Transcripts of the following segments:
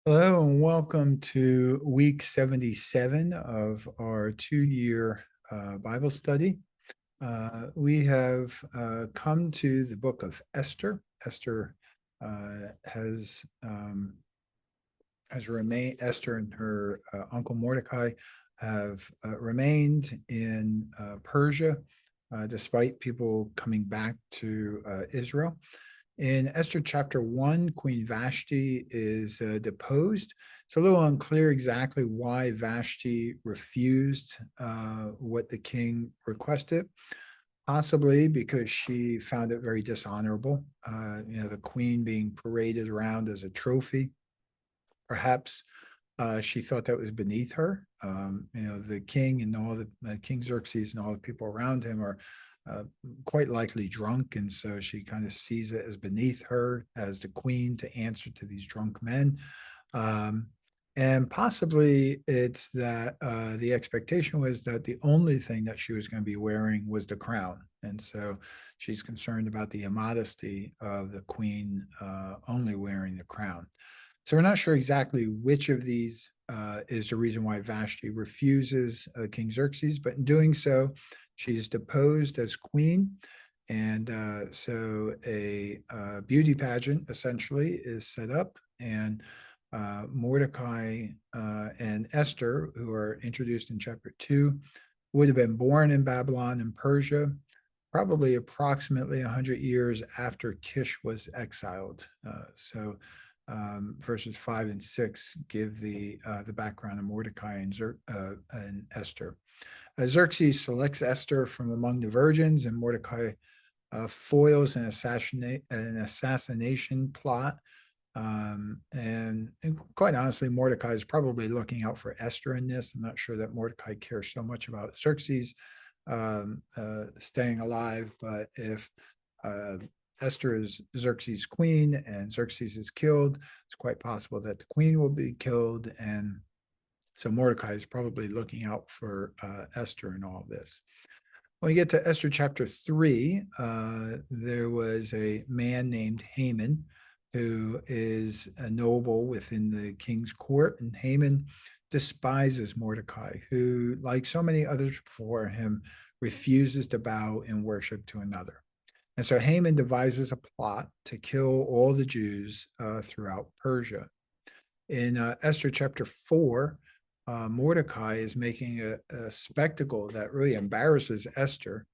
Hello and welcome to week 77 of our 2-year Bible study. We have come to the book of Esther. Esther uh, has um, has remained. Esther and her uncle Mordecai have remained in Persia, despite people coming back to Israel. In Esther chapter 1, Queen Vashti is deposed. It's a little unclear exactly why Vashti refused what the king requested, possibly because she found it very dishonorable. The queen being paraded around as a trophy. Perhaps she thought that was beneath her. The king and all the King Xerxes and all the people around him are uh, quite likely drunk, and so she kind of sees it as beneath her as the queen to answer to these drunk men. Um, and possibly it's that the expectation was that the only thing that she was going to be wearing was the crown. And so she's concerned about the immodesty of the queen only wearing the crown. So we're not sure exactly which of these is the reason why Vashti refuses King Xerxes, but in doing so, she's deposed as queen. And so a beauty pageant essentially is set up, and Mordecai and Esther, who are introduced in chapter 2, would have been born in Babylon and Persia, probably approximately 100 years after Kish was exiled. Verses 5 and 6 give the background of Mordecai and Esther. Xerxes selects Esther from among the virgins, and Mordecai foils an assassination plot. And quite honestly, Mordecai is probably looking out for Esther in this. I'm not sure that Mordecai cares so much about Xerxes staying alive, but if uh, Esther is Xerxes' queen and Xerxes is killed, it's quite possible that the queen will be killed. And so Mordecai is probably looking out for Esther in all of this. When we get to Esther chapter 3, there was a man named Haman who is a noble within the king's court, and Haman despises Mordecai, who, like so many others before him, refuses to bow in worship to another. And so Haman devises a plot to kill all the Jews throughout Persia. In Esther chapter 4, Mordecai is making a spectacle that really embarrasses Esther,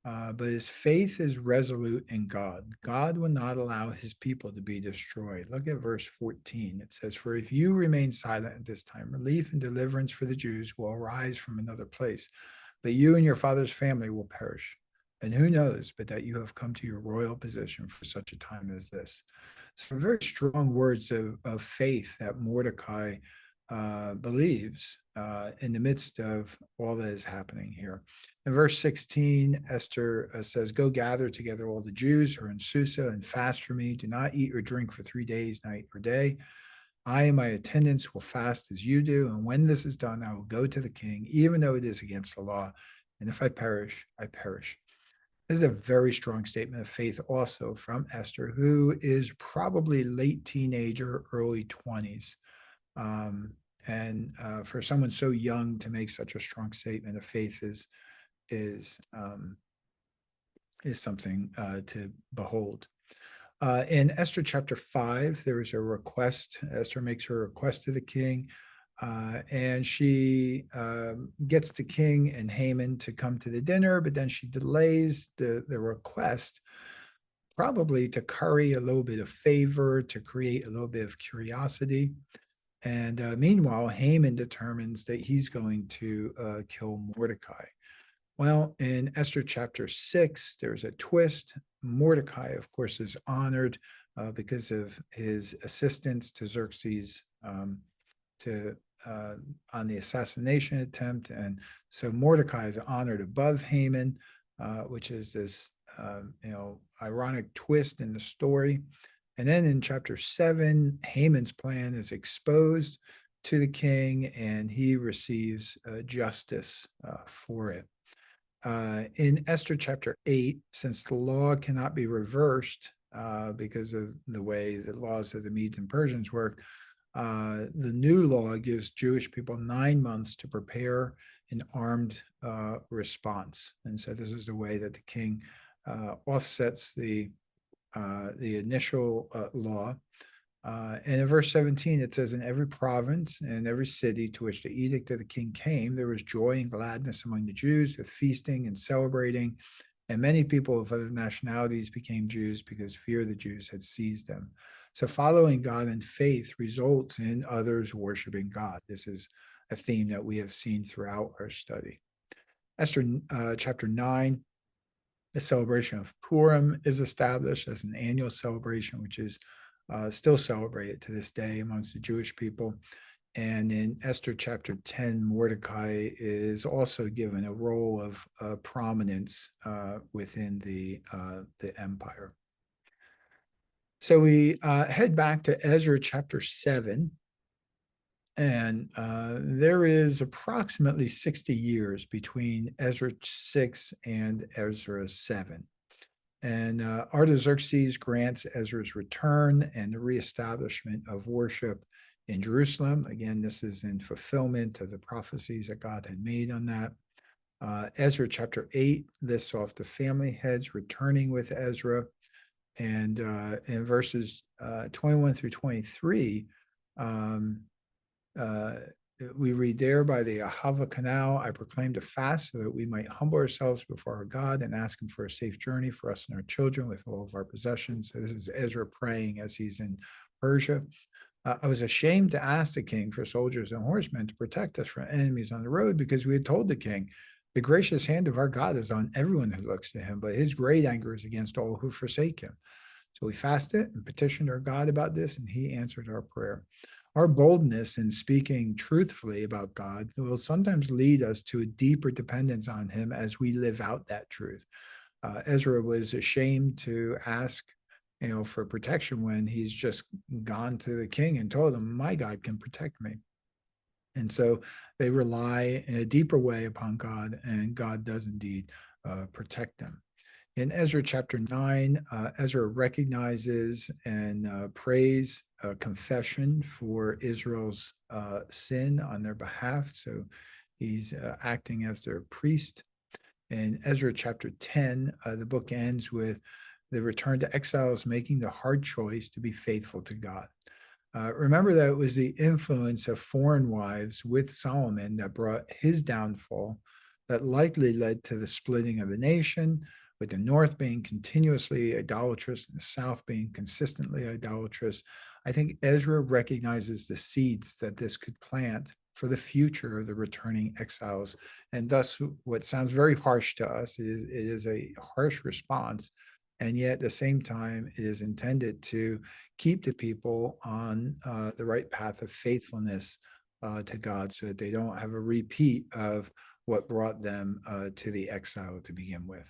but his faith is resolute in God. God will not allow his people to be destroyed. Look at verse 14. It says, "For if you remain silent at this time, relief and deliverance for the Jews will arise from another place, but you and your father's family will perish. And who knows but that you have come to your royal position for such a time as this." Some very strong words of faith that Mordecai believes in the midst of all that is happening here. In verse 16, Esther says, "Go gather together all the Jews who are in Susa and fast for me. Do not eat or drink for 3 days, night or day. I and my attendants will fast as you do. And when this is done, I will go to the king, even though it is against the law. And if I perish, I perish." This is a very strong statement of faith also from Esther, who is probably late teenager, early 20s. Um, and for someone so young to make such a strong statement of faith is um, is something to behold. In Esther chapter 5, there is a request. Esther makes her request to the king, and she gets the king and Haman to come to the dinner, but then she delays the request, probably to curry a little bit of favor, to create a little bit of curiosity. And meanwhile, Haman determines that he's going to kill Mordecai. Well, in Esther chapter 6, there's a twist. Mordecai, of course, is honored because of his assistance to Xerxes to on the assassination attempt. And so Mordecai is honored above Haman, which is this ironic twist in the story. And then in chapter 7, Haman's plan is exposed to the king, and he receives justice for it. In Esther chapter 8, since the law cannot be reversed because of the way the laws of the Medes and Persians work, The new law gives Jewish people 9 months to prepare an armed response. And so this is the way that the king offsets the initial law. And in verse 17, it says, in every province and every city to which the edict of the king came, there was joy and gladness among the Jews, with feasting and celebrating. And many people of other nationalities became Jews because fear of the Jews had seized them. So following God in faith results in others worshiping God. This is a theme that we have seen throughout our study. Esther chapter 9, the celebration of Purim is established as an annual celebration, which is still celebrated to this day amongst the Jewish people. And in Esther chapter 10, Mordecai is also given a role of prominence within the empire. So we head back to Ezra chapter 7, and there is approximately 60 years between Ezra 6 and Ezra 7. And Artaxerxes grants Ezra's return and the reestablishment of worship in Jerusalem. Again, this is in fulfillment of the prophecies that God had made on that. Ezra chapter 8 lists off the family heads returning with Ezra. And in verses 21 through 23, we read there, by the Ahava Canal, I proclaimed a fast so that we might humble ourselves before our God and ask him for a safe journey for us and our children with all of our possessions. So this is Ezra praying as he's in Persia. I was ashamed to ask the king for soldiers and horsemen to protect us from enemies on the road, because we had told the king, the gracious hand of our God is on everyone who looks to him, but his great anger is against all who forsake him. So we fasted and petitioned our God about this, and he answered our prayer. Our boldness in speaking truthfully about God will sometimes lead us to a deeper dependence on him as we live out that truth. Ezra was ashamed to ask, for protection when he's just gone to the king and told him, my God can protect me. And so they rely in a deeper way upon God, and God does indeed protect them. In Ezra chapter 9, Ezra recognizes and prays a confession for Israel's sin on their behalf. So he's acting as their priest. In Ezra chapter 10, the book ends with the return to exiles making the hard choice to be faithful to God. Remember that it was the influence of foreign wives with Solomon that brought his downfall, that likely led to the splitting of the nation, with the north being continuously idolatrous and the south being consistently idolatrous. I think Ezra recognizes the seeds that this could plant for the future of the returning exiles. And thus, what sounds very harsh to us is it is a harsh response. And yet, at the same time, it is intended to keep the people on the right path of faithfulness to God, so that they don't have a repeat of what brought them to the exile to begin with.